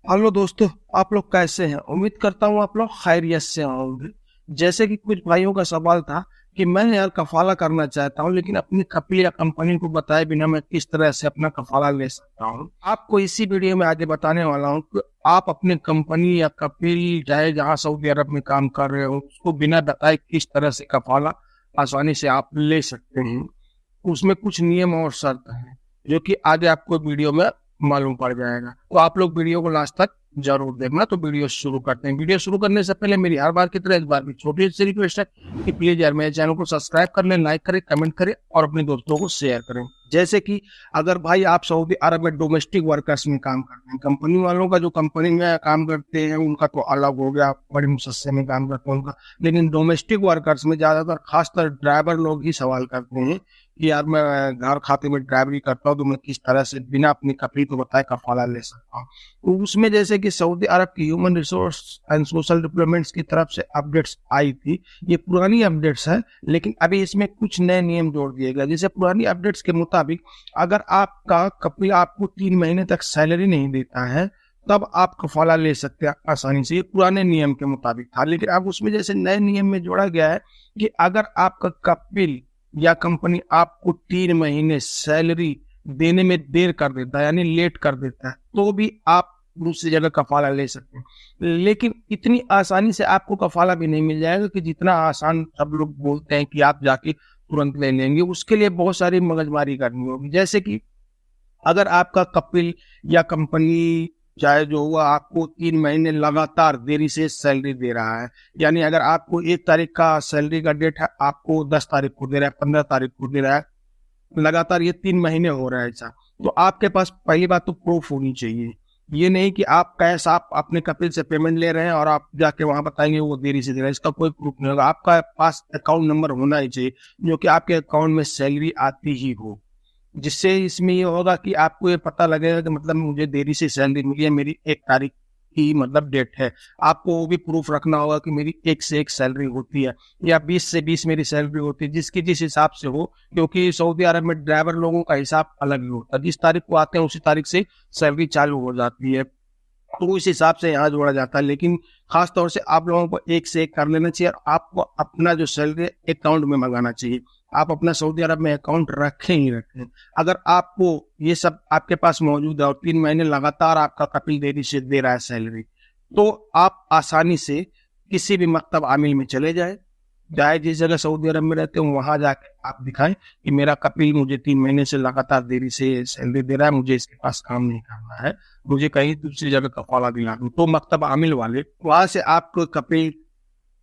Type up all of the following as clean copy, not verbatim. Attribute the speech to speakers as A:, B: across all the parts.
A: Hello दोस्तों, आप लोग कैसे हैं? उम्मीद करता हूँ आप लोग खैरियत से होंगे। जैसे कि कुछ भाइयों का सवाल था कि मैं यार कफाला करना चाहता हूँ, लेकिन अपनी कपील या कंपनी को बताए बिना मैं किस तरह से अपना कफाला ले सकता हूँ। आपको इसी वीडियो में आगे बताने वाला हूँ कि आप अपने कंपनी या कपील चाहे जहाँ सऊदी अरब में काम कर रहे हो उसको बिना बताए किस तरह से कफाला आसानी से आप ले सकते हैं। उसमें कुछ नियम और शर्त है जो कि आगे आपको वीडियो में मालूम पड़ जाएगा। तो आप लोग वीडियो को लास्ट तक जरूर देखना। तो वीडियो शुरू करते हैं। वीडियो शुरू करने से पहले मेरी हर बार की तरह इस बार भी छोटी सी रिक्वेस्ट है कि प्लीज यार मेरे चैनल को सब्सक्राइब कर लें, लाइक करें, कमेंट करें और अपने दोस्तों को शेयर करें। जैसे कि अगर भाई आप सऊदी अरब में डोमेस्टिक वर्कर्स में काम करते हैं, कंपनी वालों का जो कंपनी में काम करते हैं उनका तो अलग हो गया, बड़े मुसस्से में काम करते हैं उनका। लेकिन डोमेस्टिक वर्कर्स में ज्यादातर खासकर ड्राइवर लोग ही सवाल करते हैं कि यार मैं घर खाते में ड्राइवरी करता हूँ तो मैं किस तरह से बिना अपनी कपड़ी को बताए कफाला ले सकता हूँ। तो उसमें जैसे कि सऊदी अरब की human resource and social developments की तरफ से अपडेट्स आई थी। ये पुरानी अपडेट्स है, लेकिन अभी इसमें कुछ नए नियम जोड़ दिए गए। जैसे पुरानी अपडेट्स के मुताबिक अगर आपका कपड़ा आपको 3 महीने तक सैलरी नहीं देता है तब आप कफाला ले सकते हैं आसानी से। ये पुराने नियम के मुताबिक था, लेकिन अब उसमें जैसे नए नियम में जोड़ा गया है कि अगर आपका कपिल या कंपनी आपको 3 महीने सैलरी देने में देर कर देता है यानी लेट कर देता है तो भी आप दूसरी जगह कफाला ले सकते हैं। लेकिन इतनी आसानी से आपको कफाला भी नहीं मिल जाएगा कि जितना आसान सब लोग बोलते हैं कि आप जाके तुरंत ले लेंगे। उसके लिए बहुत सारी मगजमारी करनी होगी। जैसे कि अगर आपका कपिल या कंपनी चाहे जो हुआ आपको 3 महीने लगातार देरी से सैलरी दे रहा है, यानी अगर आपको 1 तारीख का सैलरी का डेट है आपको 10 तारीख को दे रहा है, 15 तारीख को दे रहा है, लगातार ये 3 महीने हो रहा है ऐसा, तो आपके पास पहली बात तो प्रूफ होनी चाहिए। ये नहीं कि आप कैश आप अपने कपिल से पेमेंट ले रहे हैं और आप जाके वहां बताएंगे वो देरी से दे रहा है, इसका कोई प्रूफ नहीं होगा। आपका पास अकाउंट नंबर होना ही चाहिए जो कि आपके अकाउंट में सैलरी आती ही हो, जिससे इसमें ये होगा कि आपको ये पता लगेगा कि मतलब मुझे देरी से सैलरी मिली है, मेरी 1 तारीख की मतलब डेट है। आपको वो भी प्रूफ रखना होगा कि मेरी 1 से 1 सैलरी होती है या 20 से 20 मेरी सैलरी होती है, जिसकी जिस हिसाब से हो, क्योंकि सऊदी अरब में ड्राइवर लोगों का हिसाब अलग ही होता है। जिस तारीख को आते हैं उसी तारीख से सैलरी चालू हो जाती है, तो उस हिसाब से यहाँ जोड़ा जाता है। लेकिन खास तौर से आप लोगों को 1 से 1 कर लेना चाहिए और आपको अपना जो सैलरी अकाउंट में मंगाना चाहिए। आप अपना सऊदी अरब में अकाउंट रखें ही रखें। अगर आपको ये सब आपके पास मौजूद है और 3 महीने लगातार आपका कपिल देरी से दे रहा है सैलरी, तो आप आसानी से किसी भी मकतब आमिल में चले जाए, जिस जगह सऊदी अरब में रहते हो वहां जाके आप दिखाएं कि मेरा कपिल मुझे 3 महीने से लगातार देरी से सैलरी दे रहा है, मुझे इसके पास काम नहीं करना है, मुझे कहीं दूसरी जगह कफाला दिला दूं। तो मकतब आमिल वाले वहां से आपको कपिल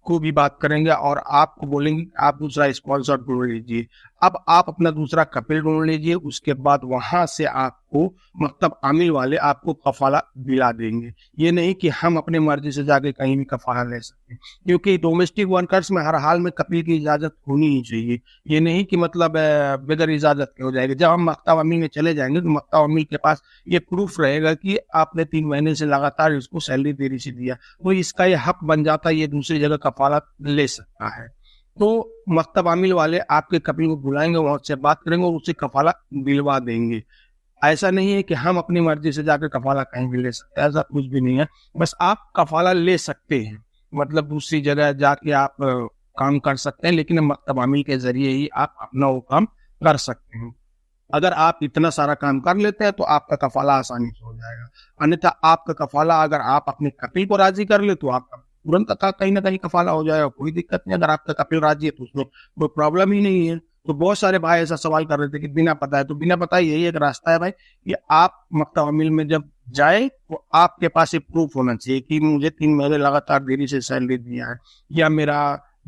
A: को भी बात करेंगे और आपको बोलेंगे आप दूसरा स्पॉन्सर ढूंढ लीजिए। अब आप अपना दूसरा कपिल ढूंढ लीजिए, उसके बाद वहां से आपको मकतब आमिल वाले आपको कफाला दिला देंगे। ये नहीं कि हम अपने मर्जी से जाके कहीं भी कफाला ले सकते हैं, क्योंकि डोमेस्टिक वर्कर्स में हर हाल में कपिल की इजाजत होनी ही चाहिए। ये नहीं कि मतलब बगैर इजाजत के हो जाएगी। जब हम मकतब आमिल में चले जाएंगे तो मकतब आमिल के पास ये प्रूफ रहेगा कि आपने 3 महीने से लगातार इसको सैलरी देरी से दिया, तो इसका ये हक बन जाता है, ये दूसरी जगह कफाला ले सकता है। तो मकतब आमिल वाले आपके कपिल को बुलाएंगे, वहां से बात करेंगे और उसे कफाला दिलवा देंगे। ऐसा नहीं है कि हम अपनी मर्जी से जाकर कफाला कहीं भी ले सकते हैं, ऐसा कुछ भी नहीं है। बस आप कफाला ले सकते हैं, मतलब दूसरी जगह जाके आप काम कर सकते हैं, लेकिन मकतब आमिल के जरिए ही आप अपना वो काम कर सकते हैं। अगर आप इतना सारा काम कर लेते हैं तो आपका कफाला आसानी से हो जाएगा। अन्यथा आपका कफाला अगर आप अपने कपिल को राजी कर ले तो आपका तुरंत कहीं ना कहीं कफाला हो जाएगा, कोई दिक्कत नहीं। अगर आपका कपिल राजी है तो उसमें कोई प्रॉब्लम ही नहीं है। तो बहुत सारे भाई ऐसा सवाल कर रहे थे कि बिना पता है, तो बिना पता यही एक रास्ता है भाई कि आप मकतब आमिल में जब जाए तो आपके पास एक प्रूफ होना चाहिए कि मुझे 3 महीने लगातार देरी से सैलरी दिया है, या मेरा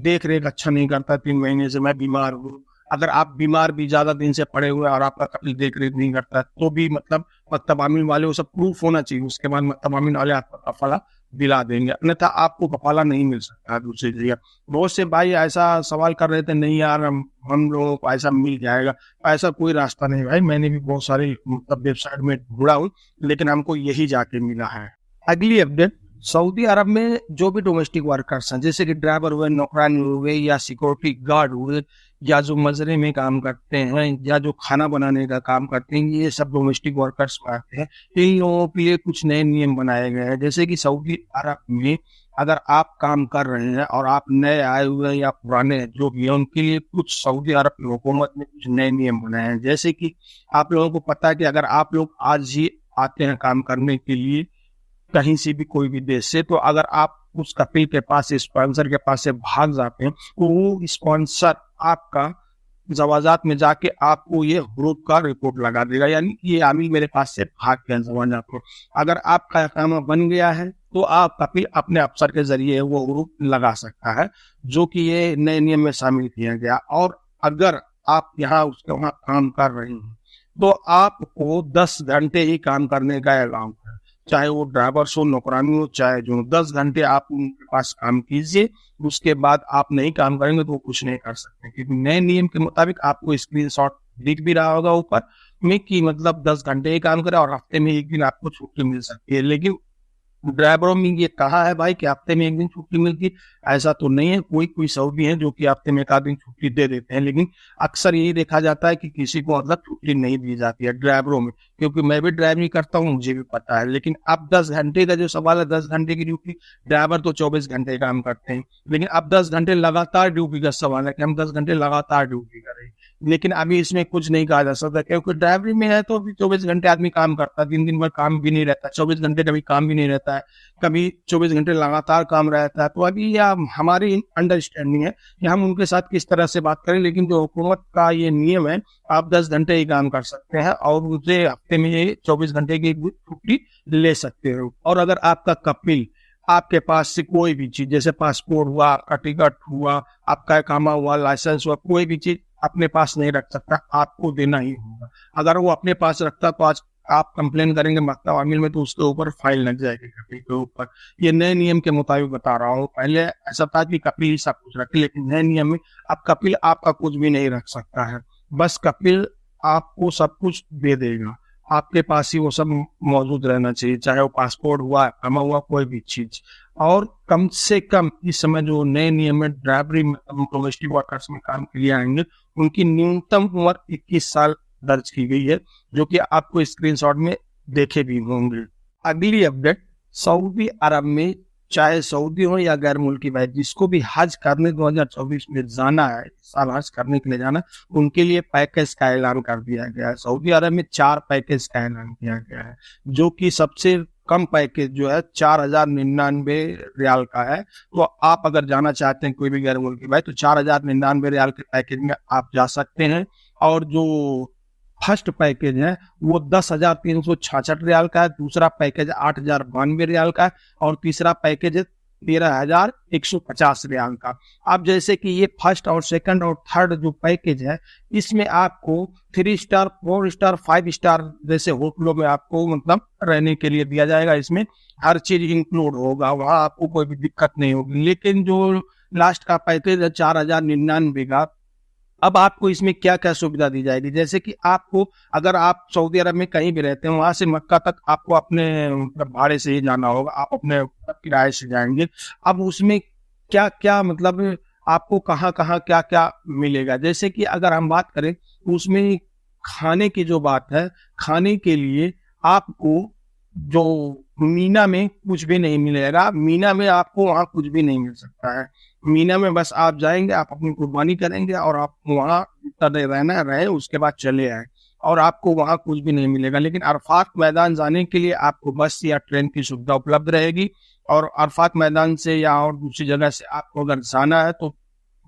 A: देख रेख अच्छा नहीं करता, 3 महीने से मैं बीमार हूँ। अगर आप बीमार भी ज्यादा दिन से पड़े हुए और आपका कपिल देख रेख नहीं करता तो भी मतलब मकतब आमिल वाले वो सब प्रूफ होना चाहिए। उसके बाद मकतब आमिल वाले आपका कफाला दिला देंगे, अन्यथा आपको कफाला नहीं मिल सकता दूसरी जगह। बहुत से भाई ऐसा सवाल कर रहे थे, नहीं यार हम लोगों को ऐसा मिल जाएगा। ऐसा कोई रास्ता नहीं भाई, मैंने भी बहुत सारे मतलब वेबसाइट में ढूंढा हूँ, लेकिन हमको यही जाके मिला है। अगली अपडेट, सऊदी अरब में जो भी डोमेस्टिक वर्कर्स हैं जैसे कि ड्राइवर हुए, नौकरानी हुए या सिक्योरिटी गार्ड हुए या जो मजरे में काम करते हैं या जो खाना बनाने का काम करते हैं, ये सब डोमेस्टिक वर्कर्स में आते हैं। इन लोगों के लिए कुछ नए नियम बनाए गए हैं, जैसे कि सऊदी अरब में अगर आप काम कर रहे हैं और आप नए आए हुए हैं या पुराने हैं, जो भी है, उनके लिए कुछ सऊदी अरब की हुकूमत ने कुछ नए नियम बनाए हैं। जैसे कि आप लोगों को पता है कि अगर आप लोग आज ही आते हैं काम करने के लिए कहीं से भी कोई भी देश से, तो अगर आप उस कपिल के पास, स्पॉन्सर के पास से भाग जाते हैं, तो वो स्पॉन्सर आपका जवाजात में जाके आपको ये हुरूफ का रिपोर्ट लगा देगा, यानी ये आमिल मेरे पास से भाग गया जवाजात को। अगर आपका इकामा बन गया है तो आप कपिल अपने अफसर के जरिए वो हुरूफ लगा सकता है, जो कि ये नए नियम में शामिल किया गया। और अगर आप यहाँ उसके वहाँ काम कर रहे हैं तो आपको 10 घंटे ही काम करने का अलाउ है, चाहे वो ड्राइवर हो, नौकरानी हो, चाहे जो 10 घंटे आप उनके पास काम कीजिए, उसके बाद आप नहीं काम करेंगे तो वो कुछ नहीं कर सकते, क्योंकि नए नियम के मुताबिक आपको स्क्रीनशॉट दिख भी रहा होगा ऊपर में कि मतलब 10 घंटे ही काम करे और हफ्ते में एक दिन आपको छुट्टी मिल सकती है। लेकिन ड्राइवरों में ये कहा है भाई कि हफ्ते में एक दिन छुट्टी मिलती, ऐसा तो नहीं है। कोई कोई सऊदी है जो कि हफ्ते में एक आध दिन छुट्टी दे देते हैं, लेकिन अक्सर यही देखा जाता है कि किसी को मतलब छुट्टी नहीं दी जाती है ड्राइवरों में, क्योंकि मैं भी ड्राइविंग करता हूँ, मुझे भी पता है। लेकिन अब 10 घंटे का जो सवाल है, 10 घंटे की ड्यूटी, ड्राइवर तो 24 घंटे काम करते हैं, लेकिन अब 10 घंटे लगातार ड्यूटी का सवाल है कि हम 10 घंटे लगातार ड्यूटी करें। लेकिन अभी इसमें कुछ नहीं कहा जा सकता, क्योंकि ड्राइवरी में है तो अभी 24 घंटे आदमी काम करता है, दिन भर काम भी नहीं रहता, 24 घंटे कभी काम भी नहीं रहता है, कभी 24 घंटे लगातार काम रहता है। तो अभी यह हमारी अंडरस्टैंडिंग है कि हम उनके साथ किस तरह से बात करें, लेकिन जो हुकूमत का ये नियम है, आप 10 घंटे ही काम कर सकते हैं और उसे हफ्ते में ये 24 घंटे की छुट्टी ले सकते हो। और अगर आपका कपिल आपके पास से कोई भी चीज, जैसे पासपोर्ट हुआ, आपका टिकट हुआ, आपका इकामा हुआ, लाइसेंस हुआ, कोई भी चीज अपने पास नहीं रख सकता, आपको देना ही होगा। अगर वो अपने पास रखता तो आज आप कंप्लेन करेंगे मकतब आमिल में, तो उसके ऊपर फाइल लग जाएगी कपिल के ऊपर। ये नए नियम के मुताबिक बता रहा हूँ। पहले ऐसा था कि कपिल ही सब कुछ रखे, लेकिन नए नियम में अब कपिल आपका कुछ भी नहीं रख सकता है, बस कपिल आपको सब कुछ दे देगा। आपके पास ही वो सब मौजूद रहना चाहिए, चाहे वो पासपोर्ट हुआ, इकामा हुआ, कोई भी चीज। और कम से कम इस समय जो नए नियम में ड्राइवरी में डोमेस्टिक वर्कर्स में काम के लिए आएंगे, उनकी न्यूनतम उम्र 21 साल दर्ज की गई है, जो कि आपको स्क्रीनशॉट में देखे भी होंगे। अगली अपडेट, सऊदी अरब में चाहे सऊदी हो या गैर मुल्की भाई, जिसको भी हज करने 2024 में जाना है, साल हज करने के लिए जाना, उनके लिए पैकेज का ऐलान कर दिया गया है। सऊदी अरब में 4 पैकेज का ऐलान किया गया है, जो कि सबसे कम पैकेज जो है 4099 रियाल का है। तो आप अगर जाना चाहते हैं कोई भी गैर मुल्की भाई, तो 4099 रियाल के पैकेज में आप जा सकते हैं। और जो फर्स्ट पैकेज है वो 10,366 रियाल का है, दूसरा पैकेज 8,092 रियाल का है, और तीसरा पैकेज है 13,150 रियाल का। अब जैसे कि ये फर्स्ट और सेकंड और थर्ड जो पैकेज है, इसमें आपको 3 स्टार, 4 स्टार, 5 स्टार जैसे होटलों में आपको मतलब रहने के लिए दिया जाएगा। इसमें हर चीज इंक्लूड होगा, वहां आपको कोई भी दिक्कत नहीं होगी। लेकिन जो लास्ट का पैकेज है 4,099 का, अब आपको इसमें क्या क्या सुविधा दी जाएगी, जैसे कि आपको अगर आप सऊदी अरब में कहीं भी रहते हैं, वहां से मक्का तक आपको अपने भाड़े से ही जाना होगा, आप अपने किराए से जाएंगे। अब उसमें क्या क्या मतलब आपको कहाँ कहाँ क्या क्या मिलेगा, जैसे कि अगर हम बात करें तो उसमें खाने की जो बात है, खाने के लिए आपको जो मीना में कुछ भी नहीं मिलेगा, मीना में आपको वहाँ कुछ भी नहीं मिल सकता है। मीना में बस आप जाएंगे, आप अपनी कुर्बानी करेंगे और आप वहाँ जितना देर रहना रहे, उसके बाद चले आए, और आपको वहाँ कुछ भी नहीं मिलेगा। लेकिन अरफात मैदान जाने के लिए आपको बस या ट्रेन की सुविधा उपलब्ध रहेगी, और अरफात मैदान से या और दूसरी जगह से आपको अगर जाना है तो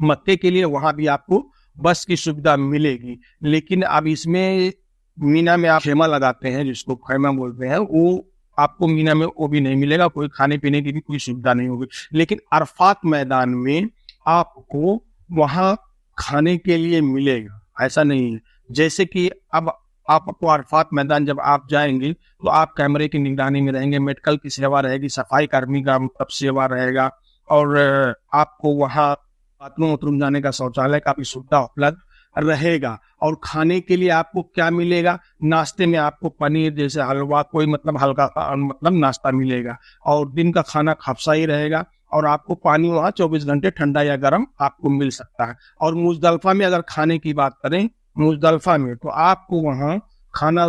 A: मक्के के लिए वहाँ भी आपको बस की सुविधा मिलेगी। लेकिन अब इसमें मीना में आप खेमा लगाते हैं, जिसको खेमा बोलते हैं, वो आपको मीना में वो भी नहीं मिलेगा, कोई खाने पीने की भी कोई सुविधा नहीं होगी। लेकिन अरफात मैदान में आपको वहां खाने के लिए मिलेगा, ऐसा नहीं है। जैसे कि अब आपको अरफात मैदान जब आप जाएंगे तो आप कैमरे की निगरानी में रहेंगे, मेडिकल की सेवा रहेगी, सफाई कर्मी का मतलब सेवा रहेगा, और आपको वहाँ बाथरूम वाथरूम जाने का, शौचालय का भी सुविधा उपलब्ध रहेगा। और खाने के लिए आपको क्या मिलेगा, नाश्ते में आपको पनीर जैसे हलवा, कोई मतलब हल्का मतलब नाश्ता मिलेगा, और दिन का खाना खफसा ही रहेगा। और आपको पानी वहाँ 24 घंटे ठंडा या गर्म आपको मिल सकता है। और मुजदलफा में अगर खाने की बात करें, मुजदलफा में तो आपको वहाँ खाना,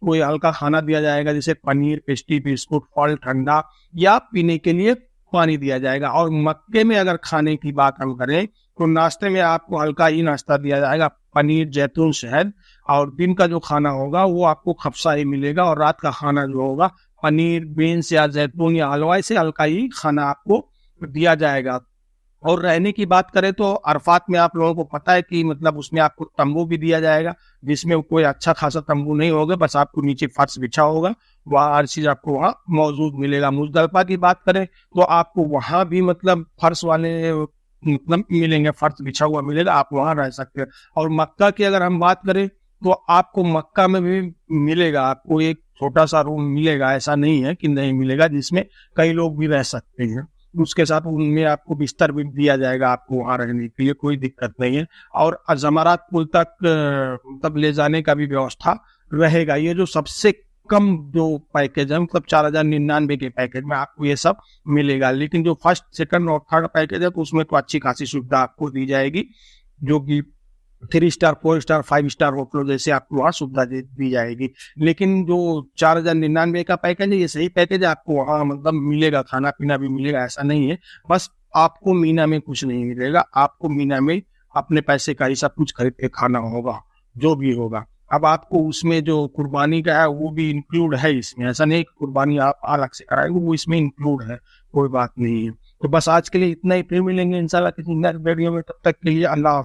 A: कोई हल्का खाना दिया जाएगा जैसे पनीर, पेस्ट्री, बिस्कुट, फल ठंडा या पीने के लिए पानी दिया जाएगा। और मक्के में अगर खाने की बात हम करें तो नाश्ते में आपको हल्का ही नाश्ता दिया जाएगा, पनीर, जैतून, शहद। और दिन का जो खाना होगा वो आपको खफसा ही मिलेगा, और रात का खाना जो होगा पनीर, बीन्स या जैतून या हलवा से हल्का ही खाना आपको दिया जाएगा। और रहने की बात करें तो अरफात में आप लोगों को पता है कि मतलब उसमें आपको तंबू भी दिया जाएगा, जिसमें कोई अच्छा खासा तंबू नहीं होगा, बस आपको नीचे फर्श बिछा होगा, वहाँ हर चीज आपको वहाँ मौजूद मिलेगा। मुजदलफा की बात करें तो आपको वहाँ भी मतलब फर्श वाले मतलब मिलेंगे, फर्श बिछा हुआ मिलेगा, आप वहाँ रह सकते हैं। और मक्का की अगर हम बात करें तो आपको मक्का में भी मिलेगा, आपको एक छोटा सा रूम मिलेगा, ऐसा नहीं है कि नहीं मिलेगा, जिसमें कई लोग भी रह सकते हैं। उसके साथ उनमें आपको बिस्तर भी दिया जाएगा, आपको वहाँ रहने के लिए कोई दिक्कत नहीं है। और जमरात पुल तक मतलब ले जाने का भी व्यवस्था रहेगा। ये जो सबसे कम जो पैकेज है, मतलब 4099 के पैकेज में आपको ये सब मिलेगा। लेकिन जो फर्स्ट, सेकंड और थर्ड पैकेज है तो उसमें तो अच्छी खासी सुविधा आपको दी जाएगी, जो कि 3 स्टार, 4 स्टार, 5 स्टार होटलों जैसे आपको वहाँ सुविधा दी जाएगी। लेकिन जो 4099 का पैकेज है, ये सही पैकेज है, आपको वहाँ मतलब मिलेगा, खाना पीना भी मिलेगा, ऐसा नहीं है। बस आपको मीना में कुछ नहीं मिलेगा, आपको मीना में अपने पैसे का ही सब कुछ खरीद के खाना होगा, जो भी होगा। अब आपको उसमें जो कुर्बानी का है वो भी इंक्लूड है इसमें, ऐसा नहीं कि कुर्बानी आप अलग से कराएंगे, वो इसमें इंक्लूड है, कोई बात नहीं है। तो बस आज के लिए इतना ही, फिर मिलेंगे इंशाल्लाह किसी नए वीडियो में, तब तक के लिए अल्लाह।